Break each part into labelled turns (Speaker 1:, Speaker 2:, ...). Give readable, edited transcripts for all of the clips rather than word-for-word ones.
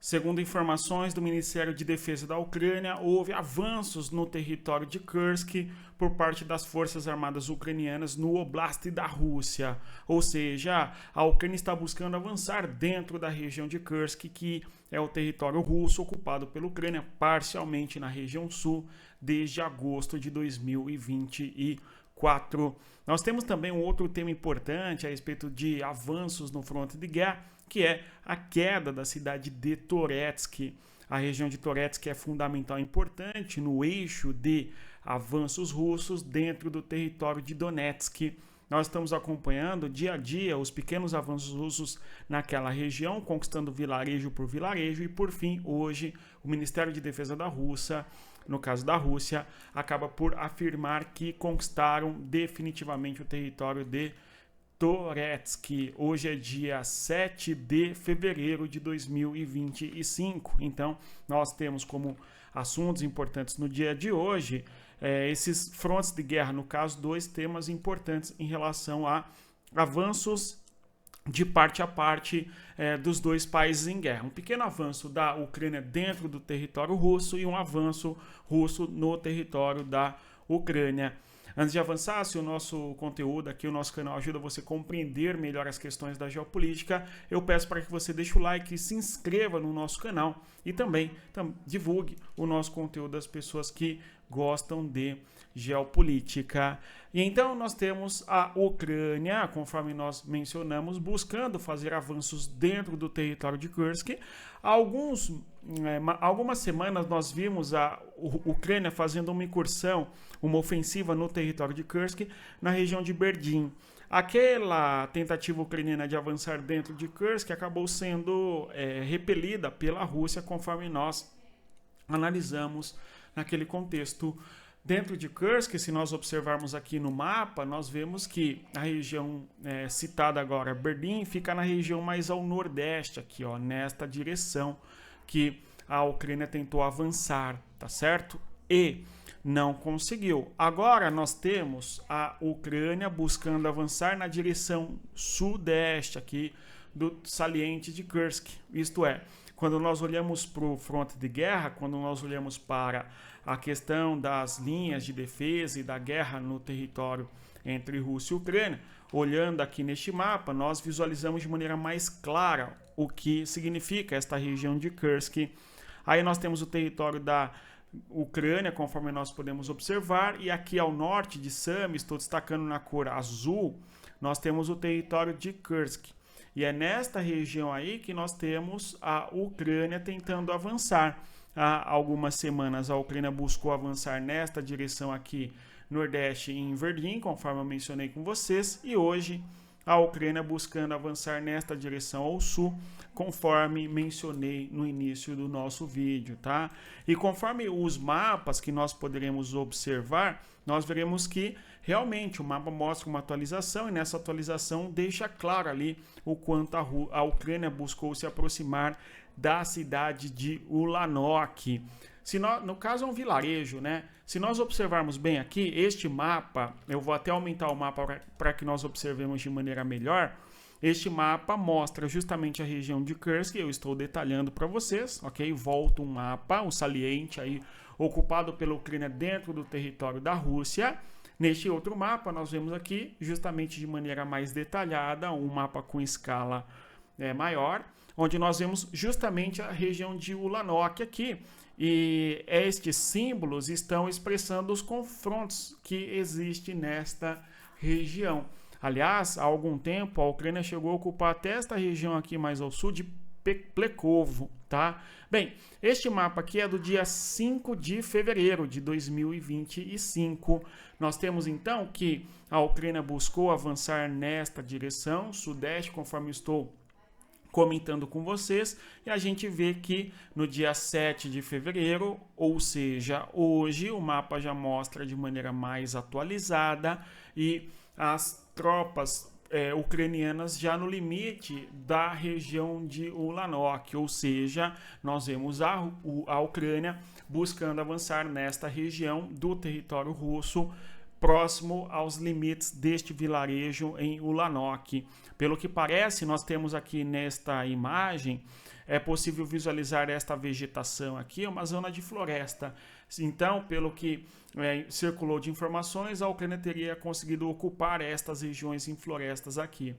Speaker 1: Segundo informações do Ministério de Defesa da Ucrânia, houve avanços no território de Kursk por parte das forças armadas ucranianas no Oblast da Rússia. Ou seja, a Ucrânia está buscando avançar dentro da região de Kursk, que é o território russo ocupado pela Ucrânia parcialmente na região sul desde agosto de 2024. Nós temos também um outro tema importante a respeito de avanços no fronte de guerra, que é a queda da cidade de Toretsk. A região de Toretsk é fundamental e importante no eixo de avanços russos dentro do território de Donetsk. Nós estamos acompanhando dia a dia os pequenos avanços russos naquela região, conquistando vilarejo por vilarejo, e por fim, hoje, o Ministério de Defesa da Rússia, no caso da Rússia, acaba por afirmar que conquistaram definitivamente o território de Toretsk. Hoje é dia 7 de fevereiro de 2025. Então, nós temos como assuntos importantes no dia de hoje esses frontes de guerra, no caso, dois temas importantes em relação a avanços de parte a parte dos dois países em guerra. Um pequeno avanço da Ucrânia dentro do território russo e um avanço russo no território da Ucrânia. Antes de avançar, se o nosso conteúdo aqui, o nosso canal ajuda você a compreender melhor as questões da geopolítica, eu peço para que você deixe o like e se inscreva no nosso canal e também divulgue o nosso conteúdo às pessoas que gostam de geopolítica. E então nós temos a Ucrânia, conforme nós mencionamos, buscando fazer avanços dentro do território de Kursk. Algumas semanas nós vimos a Ucrânia fazendo uma incursão, uma ofensiva no território de Kursk, na região de Berdin. Aquela tentativa ucraniana de avançar dentro de Kursk acabou sendo repelida pela Rússia, conforme nós analisamos naquele contexto. Dentro de Kursk, se nós observarmos aqui no mapa, nós vemos que a região citada agora, Berdin, fica na região mais ao nordeste, aqui, ó, nesta direção que a Ucrânia tentou avançar, tá certo? E não conseguiu. Agora nós temos a Ucrânia buscando avançar na direção sudeste aqui do saliente de Kursk. Isto é, quando nós olhamos para o fronte de guerra, quando nós olhamos para a questão das linhas de defesa e da guerra no território entre Rússia e Ucrânia, olhando aqui neste mapa, nós visualizamos de maneira mais clara o que significa esta região de Kursk. Aí nós temos o território da Ucrânia, conforme nós podemos observar, e aqui ao norte de Sami, estou destacando na cor azul, nós temos o território de Kursk. E é nesta região aí que nós temos a Ucrânia tentando avançar. Há algumas semanas a Ucrânia buscou avançar nesta direção aqui, nordeste, em Verdun, conforme eu mencionei com vocês, e hoje a Ucrânia buscando avançar nesta direção ao sul, conforme mencionei no início do nosso vídeo, tá? E conforme os mapas que nós poderemos observar, nós veremos que realmente o mapa mostra uma atualização, e nessa atualização deixa claro ali o quanto a Ucrânia buscou se aproximar da cidade de Ulanok. No caso é um vilarejo, né? Se nós observarmos bem aqui, este mapa, eu vou até aumentar o mapa para que nós observemos de maneira melhor. Este mapa mostra justamente a região de Kursk, eu estou detalhando para vocês, ok? Volta um mapa, um saliente aí, ocupado pela Ucrânia dentro do território da Rússia. Neste outro mapa, nós vemos aqui, justamente de maneira mais detalhada, um mapa com escala maior, onde nós vemos justamente a região de Ulanok aqui. E estes símbolos estão expressando os confrontos que existem nesta região. Aliás, há algum tempo a Ucrânia chegou a ocupar até esta região aqui mais ao sul de Plekovo, tá? Bem, este mapa aqui é do dia 5 de fevereiro de 2025. Nós temos então que a Ucrânia buscou avançar nesta direção sudeste, conforme estou comentando com vocês, e a gente vê que no dia 7 de fevereiro, ou seja, hoje, o mapa já mostra de maneira mais atualizada e as tropas ucranianas já no limite da região de Ulanok, ou seja, nós vemos a Ucrânia buscando avançar nesta região do território russo, próximo aos limites deste vilarejo em Ulanok. Pelo que parece, nós temos aqui nesta imagem é possível visualizar esta vegetação aqui, é uma zona de floresta. Então, pelo que circulou de informações, a Ucrânia teria conseguido ocupar estas regiões em florestas aqui.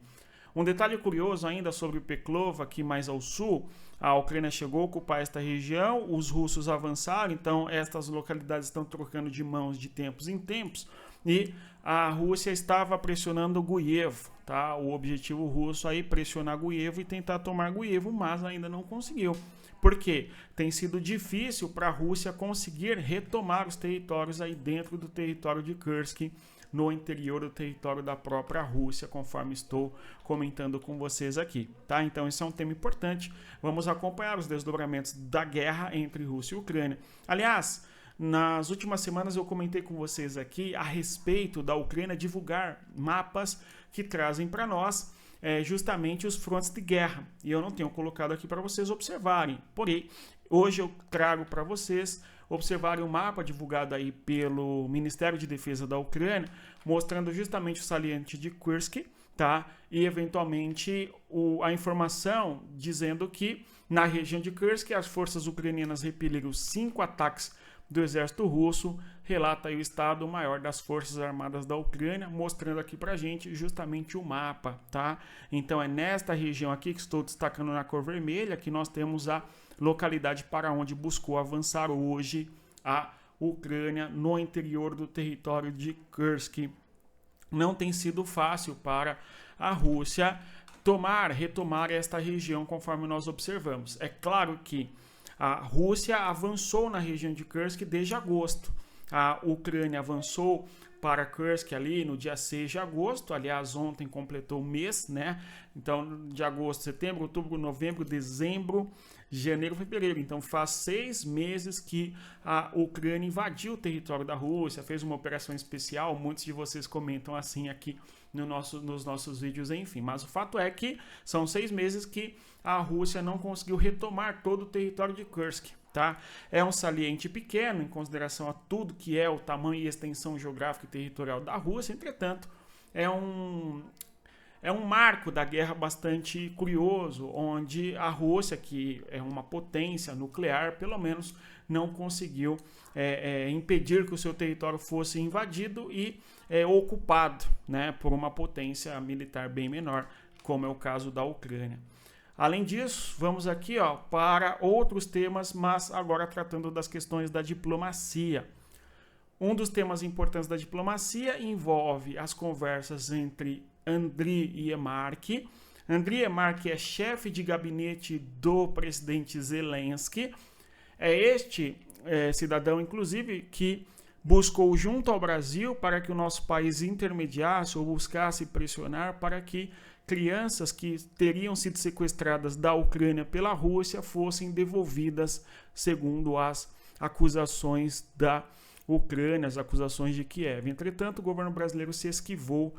Speaker 1: Um detalhe curioso ainda sobre o Peklova, aqui mais ao sul, a Ucrânia chegou a ocupar esta região, os russos avançaram, então estas localidades estão trocando de mãos de tempos em tempos, e a Rússia estava pressionando Guievo, tá? O objetivo russo aí é pressionar Guievo e tentar tomar Guievo, mas ainda não conseguiu. Por quê? Tem sido difícil para a Rússia conseguir retomar os territórios aí dentro do território de Kursk, no interior do território da própria Rússia, conforme estou comentando com vocês aqui, tá? Então, isso é um tema importante. Vamos acompanhar os desdobramentos da guerra entre Rússia e Ucrânia. Aliás, nas últimas semanas eu comentei com vocês aqui a respeito da Ucrânia divulgar mapas que trazem para nós justamente os frontes de guerra. E eu não tenho colocado aqui para vocês observarem. Porém, hoje eu trago para vocês observarem um mapa divulgado aí pelo Ministério de Defesa da Ucrânia, mostrando justamente o saliente de Kursk, tá? E eventualmente a informação dizendo que na região de Kursk as forças ucranianas repeliram 5 ataques do exército russo, relata aí o Estado-Maior das Forças Armadas da Ucrânia, mostrando aqui pra gente justamente o mapa, tá? Então é nesta região aqui que estou destacando na cor vermelha que nós temos a localidade para onde buscou avançar hoje a Ucrânia no interior do território de Kursk. Não tem sido fácil para a Rússia retomar esta região conforme nós observamos. É claro que a Rússia avançou na região de Kursk desde agosto. A Ucrânia avançou para Kursk ali no dia 6 de agosto. Aliás, ontem completou o mês, né? Então, de agosto, setembro, outubro, novembro, dezembro, janeiro, fevereiro. Então, faz 6 meses que a Ucrânia invadiu o território da Rússia, fez uma operação especial. Muitos de vocês comentam assim aqui nos nossos vídeos, enfim. Mas o fato é que são 6 meses que a Rússia não conseguiu retomar todo o território de Kursk, tá? É um saliente pequeno em consideração a tudo que é o tamanho e extensão geográfica e territorial da Rússia. Entretanto, é um marco da guerra bastante curioso, onde a Rússia, que é uma potência nuclear, pelo menos não conseguiu impedir que o seu território fosse invadido e ocupado, né, por uma potência militar bem menor, como é o caso da Ucrânia. Além disso, vamos aqui para outros temas, mas agora tratando das questões da diplomacia. Um dos temas importantes da diplomacia envolve as conversas entre Andriy Yermak. Andriy Yermak é chefe de gabinete do presidente Zelensky. É este cidadão, inclusive, que buscou junto ao Brasil para que o nosso país intermediasse ou buscasse pressionar para que crianças que teriam sido sequestradas da Ucrânia pela Rússia fossem devolvidas segundo as acusações da Ucrânia, as acusações de Kiev. Entretanto, o governo brasileiro se esquivou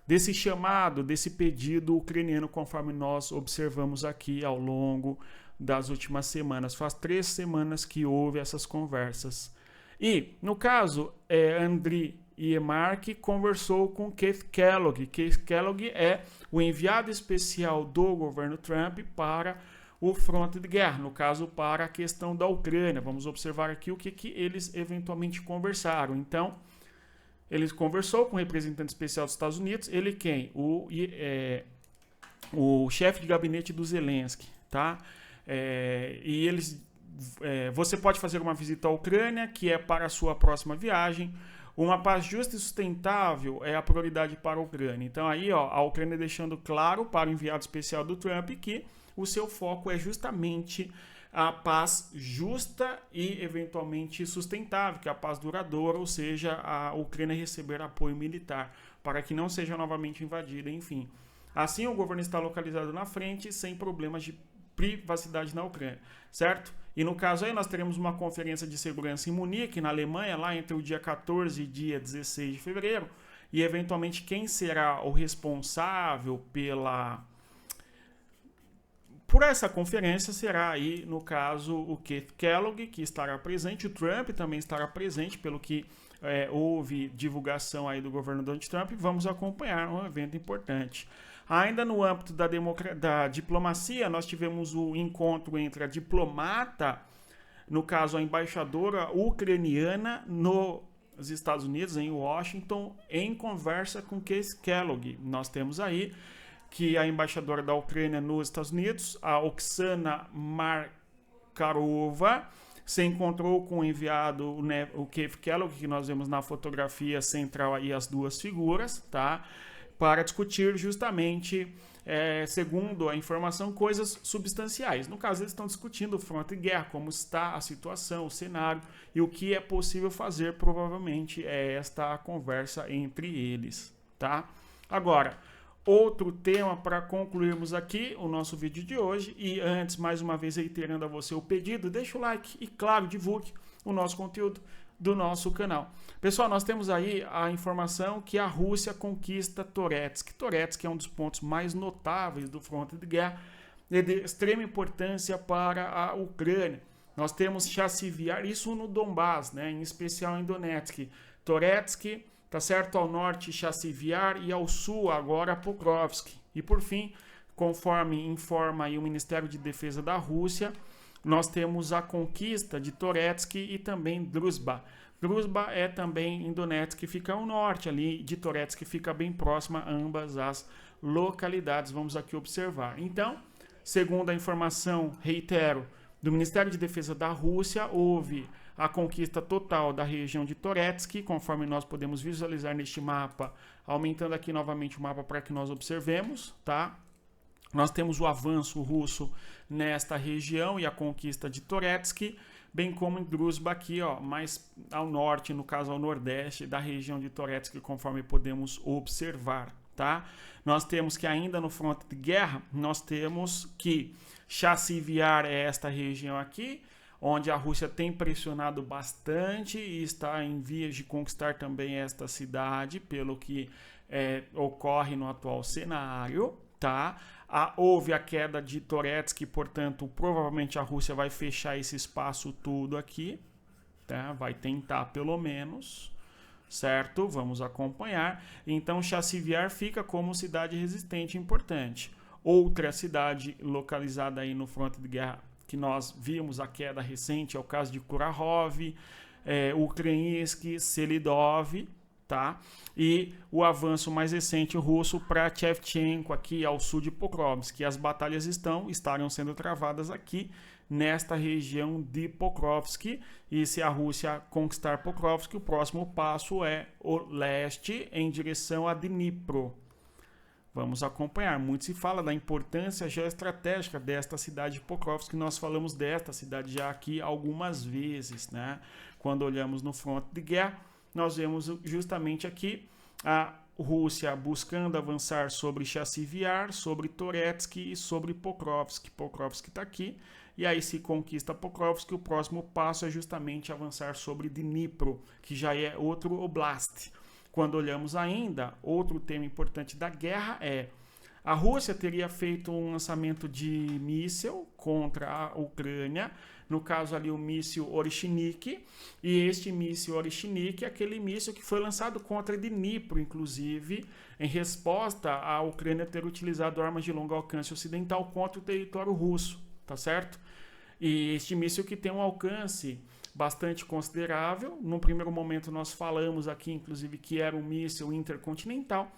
Speaker 1: desse chamado, desse pedido ucraniano, conforme nós observamos aqui ao longo das últimas semanas. Faz 3 semanas que houve essas conversas. E, no caso, Andriy Yermak conversou com Keith Kellogg. Keith Kellogg é o enviado especial do governo Trump para o fronte de guerra, no caso, para a questão da Ucrânia. Vamos observar aqui o que eles eventualmente conversaram. Então, ele conversou com o representante especial dos Estados Unidos. Ele quem? O chefe de gabinete do Zelensky, tá? E eles... você pode fazer uma visita à Ucrânia, que é para a sua próxima viagem. Uma paz justa e sustentável é a prioridade para a Ucrânia. Então aí, a Ucrânia deixando claro para o enviado especial do Trump que o seu foco é justamente a paz justa e eventualmente sustentável, que é a paz duradoura, ou seja, a Ucrânia receber apoio militar para que não seja novamente invadida, enfim. Assim, o governo está localizado na frente sem problemas de privacidade na Ucrânia, certo? E no caso aí nós teremos uma conferência de segurança em Munique, na Alemanha, lá entre o dia 14 e dia 16 de fevereiro, e eventualmente quem será o responsável por essa conferência será aí, no caso, o Keith Kellogg, que estará presente, o Trump também estará presente, pelo que houve divulgação aí do governo Donald Trump. Vamos acompanhar um evento importante. Ainda no âmbito da diplomacia, nós tivemos o encontro entre a diplomata, no caso a embaixadora ucraniana nos Estados Unidos, em Washington, em conversa com Keith Kellogg. Nós temos aí que a embaixadora da Ucrânia nos Estados Unidos, a Oksana Markarova, se encontrou com o enviado, né, o Keith Kellogg, que nós vemos na fotografia central aí as duas figuras, tá? Para discutir justamente, segundo a informação, coisas substanciais. No caso, eles estão discutindo o fronte de guerra, como está a situação, o cenário e o que é possível fazer. Provavelmente é esta a conversa entre eles, tá? Agora, outro tema para concluirmos aqui o nosso vídeo de hoje, e antes, mais uma vez, reiterando a você o pedido, deixa o like e, claro, divulgue o nosso conteúdo do nosso canal. Pessoal, nós temos aí a informação que a Rússia conquista Toretsk. Toretsk é um dos pontos mais notáveis do fronte de guerra e de extrema importância para a Ucrânia. Nós temos Chassivyar, isso no Donbás, né, em especial em Donetsk. Toretsk, tá certo, ao norte Chassivyar e ao sul agora Pokrovsk. E por fim, conforme informa aí o Ministério de Defesa da Rússia, nós temos a conquista de Toretsk e também Druzhba. Druzhba é também em Donetsk, que fica ao norte ali de Toretsk, que fica bem próxima a ambas as localidades. Vamos aqui observar. Então, segundo a informação, reitero, do Ministério de Defesa da Rússia, houve a conquista total da região de Toretsk, conforme nós podemos visualizar neste mapa, aumentando aqui novamente o mapa para que nós observemos, tá? Nós temos o avanço russo nesta região e a conquista de Toretsk, bem como em Druzhba aqui, ó, mais ao norte, no caso ao nordeste da região de Toretsk, conforme podemos observar, tá? Nós temos que ainda no fronte de guerra, nós temos que Chassivyar é esta região aqui, onde a Rússia tem pressionado bastante e está em vias de conquistar também esta cidade, pelo que ocorre no atual cenário, tá? Houve a queda de Toretsk, portanto, provavelmente a Rússia vai fechar esse espaço tudo aqui, tá? Vai tentar pelo menos, certo? Vamos acompanhar. Então, Chassivyar fica como cidade resistente importante. Outra cidade localizada aí no fronte de guerra que nós vimos a queda recente é o caso de Kurakhove, Ukrainsk, Selidov, tá? E o avanço mais recente russo para Shevchenko, aqui ao sul de Pokrovsk, que as batalhas estarão sendo travadas aqui nesta região de Pokrovsk. E se a Rússia conquistar Pokrovsk, o próximo passo é o leste em direção a Dnipro. Vamos acompanhar. Muito se fala da importância geoestratégica desta cidade de Pokrovsk, que nós falamos desta cidade já aqui algumas vezes, né? Quando olhamos no fronte de guerra, nós vemos justamente aqui a Rússia buscando avançar sobre Chassivyar, sobre Toretsk e sobre Pokrovsk. Pokrovsk está aqui, e aí se conquista Pokrovsk, o próximo passo é justamente avançar sobre Dnipro, que já é outro oblast. Quando olhamos ainda, outro tema importante da guerra é a Rússia teria feito um lançamento de míssil contra a Ucrânia, no caso ali o míssil Orishnik, e este míssil Orishnik é aquele míssil que foi lançado contra Dnipro, inclusive, em resposta à Ucrânia ter utilizado armas de longo alcance ocidental contra o território russo, tá certo? E este míssil que tem um alcance bastante considerável. No primeiro momento nós falamos aqui, inclusive, que era um míssil intercontinental,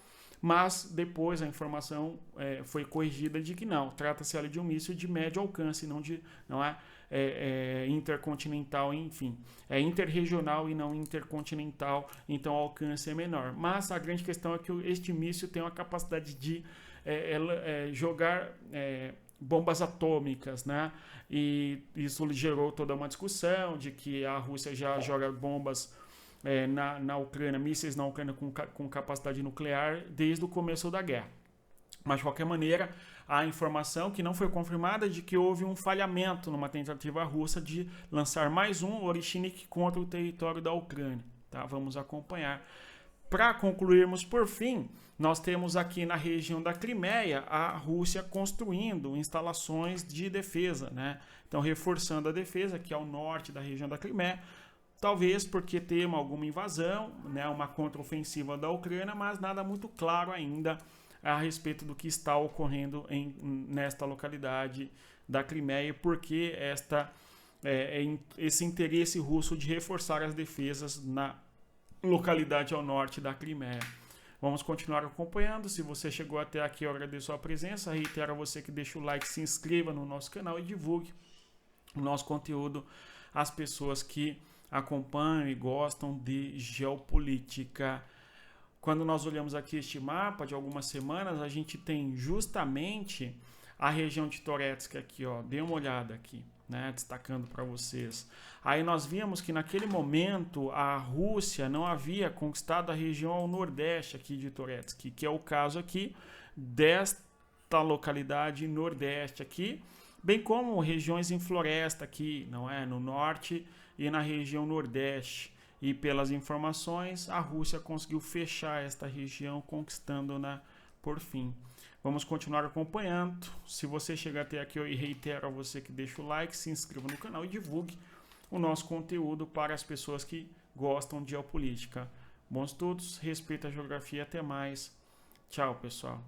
Speaker 1: mas depois a informação foi corrigida de que não, trata-se ali de um míssil de médio alcance, não é intercontinental, enfim, é interregional e não intercontinental, então o alcance é menor. Mas a grande questão é que este míssil tem uma capacidade de jogar bombas atômicas, né? E isso gerou toda uma discussão de que a Rússia já joga bombas na Ucrânia, mísseis na Ucrânia com capacidade nuclear desde o começo da guerra. Mas, de qualquer maneira, há informação que não foi confirmada de que houve um falhamento numa tentativa russa de lançar mais um Orishnik contra o território da Ucrânia. Tá? Vamos acompanhar. Para concluirmos, por fim, nós temos aqui na região da Crimeia a Rússia construindo instalações de defesa, né? Então, reforçando a defesa aqui ao norte da região da Crimeia, talvez porque tema alguma invasão, né, uma contraofensiva da Ucrânia, mas nada muito claro ainda a respeito do que está ocorrendo nesta localidade da Crimeia e por que esse interesse russo de reforçar as defesas na localidade ao norte da Crimeia. Vamos continuar acompanhando. Se você chegou até aqui, eu agradeço a presença. Reitero a você que deixe o like, se inscreva no nosso canal e divulgue o nosso conteúdo às pessoas que acompanham e gostam de geopolítica. Quando nós olhamos aqui este mapa de algumas semanas, a gente tem justamente a região de Toretsk aqui, ó. Dê uma olhada aqui, né, destacando para vocês. Aí nós vimos que naquele momento a Rússia não havia conquistado a região ao nordeste aqui de Toretsk, que é o caso aqui desta localidade nordeste aqui, bem como regiões em floresta aqui, não é, no norte e na região nordeste. E pelas informações, a Rússia conseguiu fechar esta região, conquistando-na por fim. Vamos continuar acompanhando. Se você chegar até aqui, eu reitero a você que deixa o like, se inscreva no canal e divulgue o nosso conteúdo para as pessoas que gostam de geopolítica. Bons estudos, respeito à geografia, até mais. Tchau, pessoal.